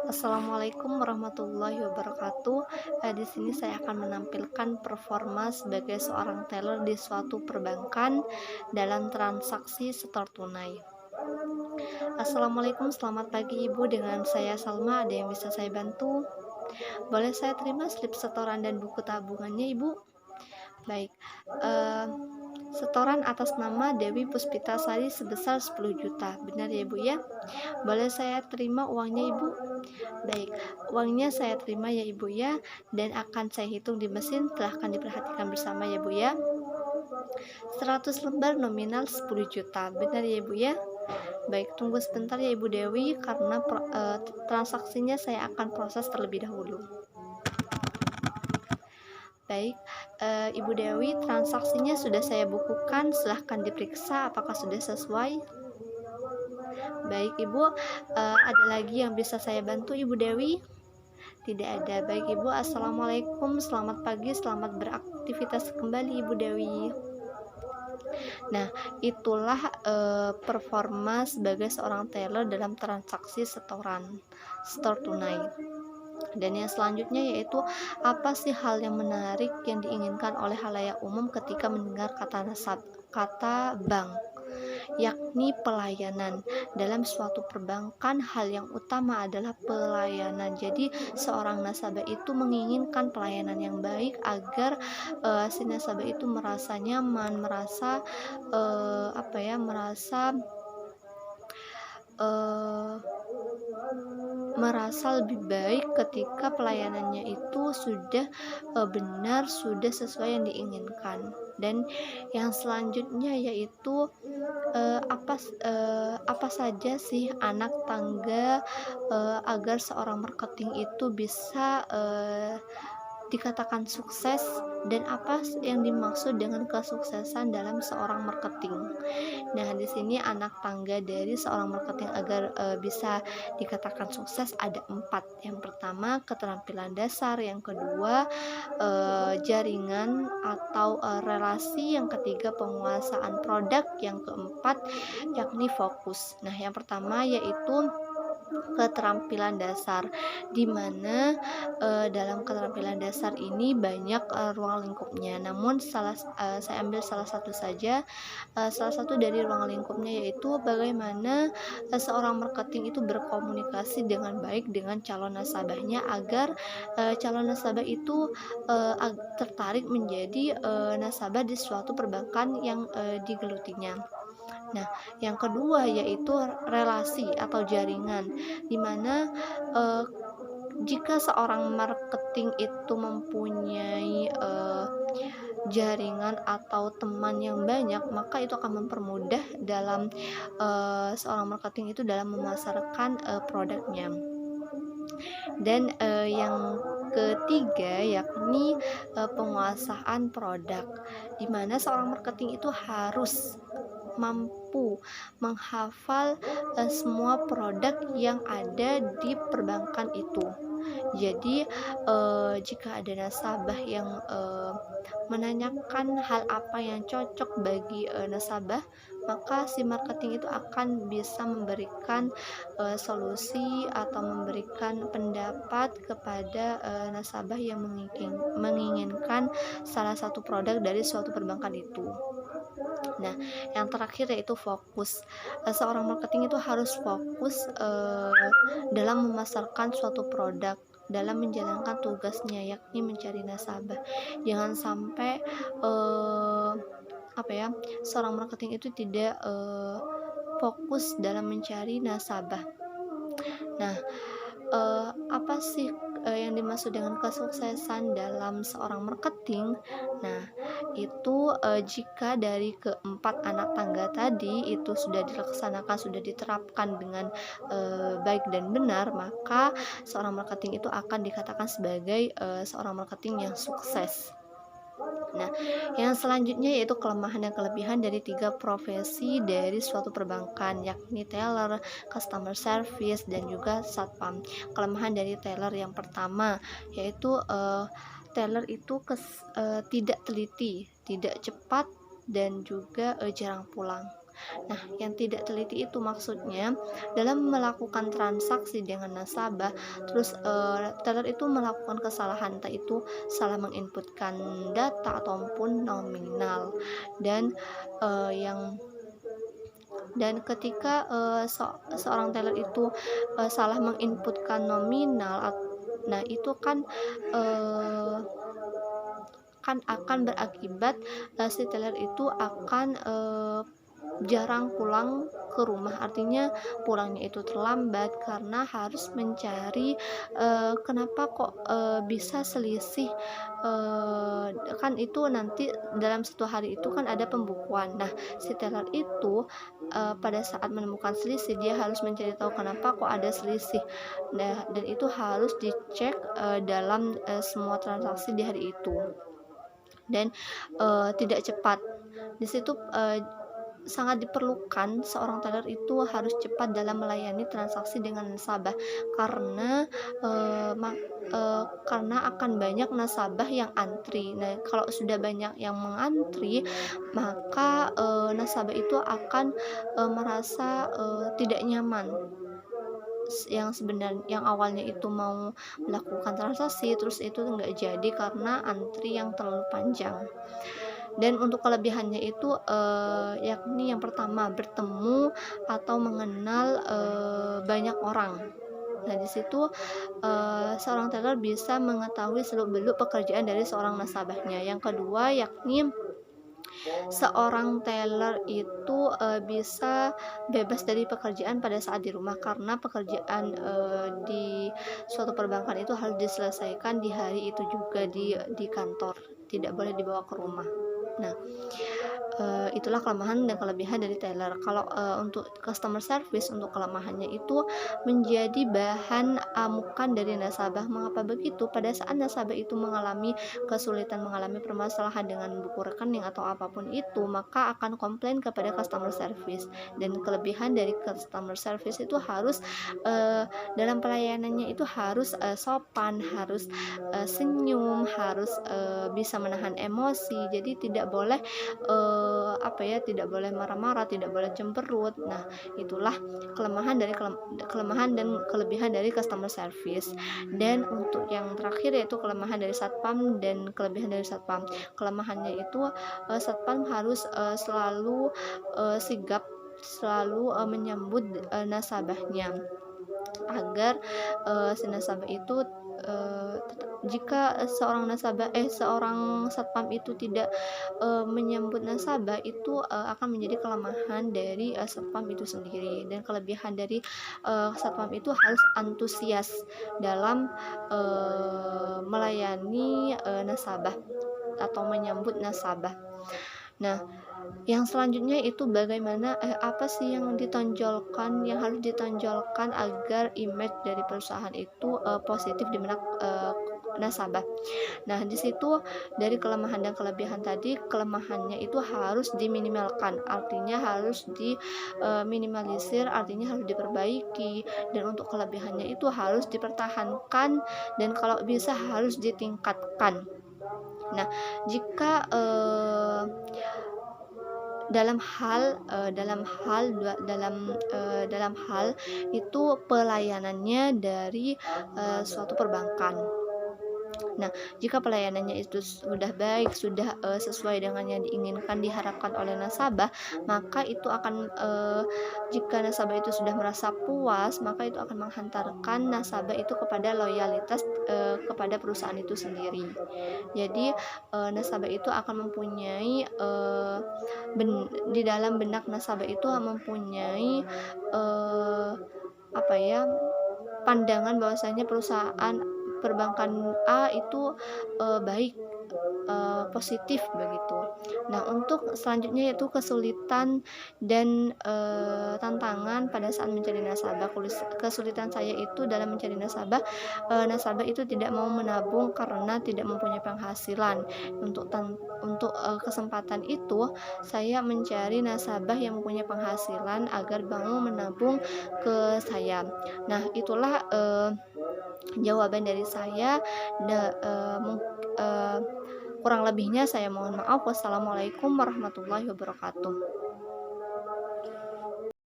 Assalamualaikum warahmatullahi wabarakatuh. Di sini saya akan menampilkan performa sebagai seorang teller di suatu perbankan dalam transaksi setor tunai. Assalamualaikum, selamat pagi Ibu. Dengan saya Salma, ada yang bisa saya bantu? Boleh saya terima slip setoran dan buku tabungannya Ibu? Baik. eh, Setoran atas nama Dewi Puspitasari sebesar 10 juta. Benar ya Ibu ya? Boleh saya terima uangnya Ibu? Baik, uangnya saya terima ya Ibu ya, dan akan saya hitung di mesin. Silahkan diperhatikan bersama ya Bu ya. 100 lembar nominal 10 juta. Benar ya Ibu ya? Baik, tunggu sebentar ya Ibu Dewi, karena transaksinya saya akan proses terlebih dahulu. Baik, Ibu Dewi, transaksinya sudah saya bukukan. Silahkan diperiksa apakah sudah sesuai. Baik Ibu, ada lagi yang bisa saya bantu Ibu Dewi? Tidak ada. Baik Ibu, Assalamualaikum, selamat pagi, selamat beraktivitas kembali Ibu Dewi. Nah, itulah performa sebagai seorang teller dalam transaksi setor tunai. Dan yang selanjutnya yaitu, apa sih hal yang menarik yang diinginkan oleh khalayak umum ketika mendengar kata bank, yakni pelayanan. Dalam suatu perbankan, hal yang utama adalah pelayanan. Jadi seorang nasabah itu menginginkan pelayanan yang baik agar si nasabah itu merasa nyaman, merasa merasa lebih baik ketika pelayanannya itu sudah benar, sudah sesuai yang diinginkan. Dan yang selanjutnya yaitu, apa saja sih anak tangga agar seorang marketing itu bisa dikatakan sukses, dan apa yang dimaksud dengan kesuksesan dalam seorang marketing. Nah, di sini anak tangga dari seorang marketing agar bisa dikatakan sukses ada 4. Yang pertama, keterampilan dasar. Yang kedua, jaringan atau relasi. Yang ketiga, penguasaan produk. Yang keempat, yakni fokus. Nah, yang pertama yaitu keterampilan dasar, di mana dalam keterampilan dasar ini banyak ruang lingkupnya. Namun saya ambil salah satu saja. Salah satu dari ruang lingkupnya yaitu bagaimana seorang marketing itu berkomunikasi dengan baik dengan calon nasabahnya agar calon nasabah itu tertarik menjadi nasabah di suatu perbankan yang digelutinya. Nah, yang kedua yaitu relasi atau jaringan, di mana jika seorang marketing itu mempunyai jaringan atau teman yang banyak, maka itu akan mempermudah dalam seorang marketing itu dalam memasarkan produknya. Dan yang ketiga yakni penguasaan produk, di mana seorang marketing itu harus mampu menghafal semua produk yang ada di perbankan itu. Jadi jika ada nasabah yang menanyakan hal apa yang cocok bagi nasabah, maka si marketing itu akan bisa memberikan solusi atau memberikan pendapat kepada nasabah yang menginginkan salah satu produk dari suatu perbankan itu. Nah, yang terakhir yaitu fokus. Seorang marketing itu harus fokus dalam memasarkan suatu produk, dalam menjalankan tugasnya, yakni mencari nasabah. Jangan sampai seorang marketing itu tidak fokus dalam mencari nasabah. Nah, apa sih yang dimaksud dengan kesuksesan dalam seorang marketing? Nah, itu jika dari keempat anak tangga tadi itu sudah dilaksanakan, sudah diterapkan dengan baik dan benar, maka seorang marketing itu akan dikatakan sebagai seorang marketing yang sukses. Nah, yang selanjutnya yaitu kelemahan dan kelebihan dari 3 profesi dari suatu perbankan, yakni teller, customer service, dan juga satpam. Kelemahan dari teller yang pertama yaitu teller itu tidak teliti, tidak cepat, dan juga jarang pulang. Nah, yang tidak teliti itu maksudnya dalam melakukan transaksi dengan nasabah, terus teller itu melakukan kesalahan, entah itu salah menginputkan data ataupun nominal. Dan yang dan ketika seorang teller itu salah menginputkan nominal, nah itu kan eh, akan berakibat si teller itu akan jarang pulang ke rumah, artinya pulangnya itu terlambat karena harus mencari kenapa kok bisa selisih, kan itu nanti dalam satu hari itu kan ada pembukuan. Nah, si teller itu pada saat menemukan selisih dia harus mencari tahu kenapa kok ada selisih. Nah, dan itu harus dicek dalam semua transaksi di hari itu, dan tidak cepat. Di situ sangat diperlukan seorang teller itu harus cepat dalam melayani transaksi dengan nasabah, karena karena akan banyak nasabah yang antri. Nah, kalau sudah banyak yang mengantri, maka nasabah itu akan merasa tidak nyaman, yang sebenarnya yang awalnya itu mau melakukan transaksi terus itu enggak jadi karena antri yang terlalu panjang. Dan untuk kelebihannya itu yakni yang pertama, bertemu atau mengenal banyak orang. Nah, di situ seorang teller bisa mengetahui seluk-beluk pekerjaan dari seorang nasabahnya. Yang kedua, yakni seorang teller itu bisa bebas dari pekerjaan pada saat di rumah, karena pekerjaan di suatu perbankan itu harus diselesaikan di hari itu juga di kantor, tidak boleh dibawa ke rumah. Nah, itulah kelemahan dan kelebihan dari teller. Kalau untuk customer service, untuk kelemahannya itu menjadi bahan amukan dari nasabah. Mengapa begitu? Pada saat nasabah itu mengalami kesulitan, mengalami permasalahan dengan buku rekening atau apapun itu, maka akan komplain kepada customer service. Dan kelebihan dari customer service itu harus dalam pelayanannya itu harus sopan, harus senyum, harus bisa menahan emosi. Jadi tidak boleh tidak boleh marah-marah, tidak boleh cemberut. Nah, itulah kelemahan dan kelebihan dari customer service. Dan untuk yang terakhir yaitu kelemahan dari satpam dan kelebihan dari satpam. Kelemahannya itu satpam harus selalu sigap, selalu menyambut nasabahnya, agar si nasabah itu jika seorang satpam itu tidak menyambut nasabah, itu akan menjadi kelemahan dari satpam itu sendiri. Dan kelebihan dari satpam itu harus antusias dalam melayani nasabah atau menyambut nasabah. Nah, yang selanjutnya itu bagaimana apa sih yang harus ditonjolkan agar image dari perusahaan itu positif di benak nasabah. Nah, di situ dari kelemahan dan kelebihan tadi, kelemahannya itu harus diminimalkan, artinya harus diminimalisir, artinya harus diperbaiki. Dan untuk kelebihannya itu harus dipertahankan dan kalau bisa harus ditingkatkan. Nah, jika dalam hal itu pelayanannya dari suatu perbankan. Nah, jika pelayanannya itu sudah baik, sudah sesuai dengan yang diinginkan, diharapkan oleh nasabah, maka itu akan jika nasabah itu sudah merasa puas, maka itu akan menghantarkan nasabah itu kepada loyalitas kepada perusahaan itu sendiri. Jadi nasabah itu akan mempunyai di dalam benak nasabah itu mempunyai pandangan bahwasanya perusahaan perbankan A itu baik, positif begitu. Nah, untuk selanjutnya yaitu kesulitan dan tantangan pada saat mencari nasabah. Kesulitan saya itu dalam mencari nasabah, nasabah itu tidak mau menabung karena tidak mempunyai penghasilan. Untuk kesempatan itu saya mencari nasabah yang mempunyai penghasilan agar mau menabung ke saya. Nah, itulah jawaban dari saya. Kurang lebihnya saya mohon maaf. Wassalamualaikum warahmatullahi wabarakatuh.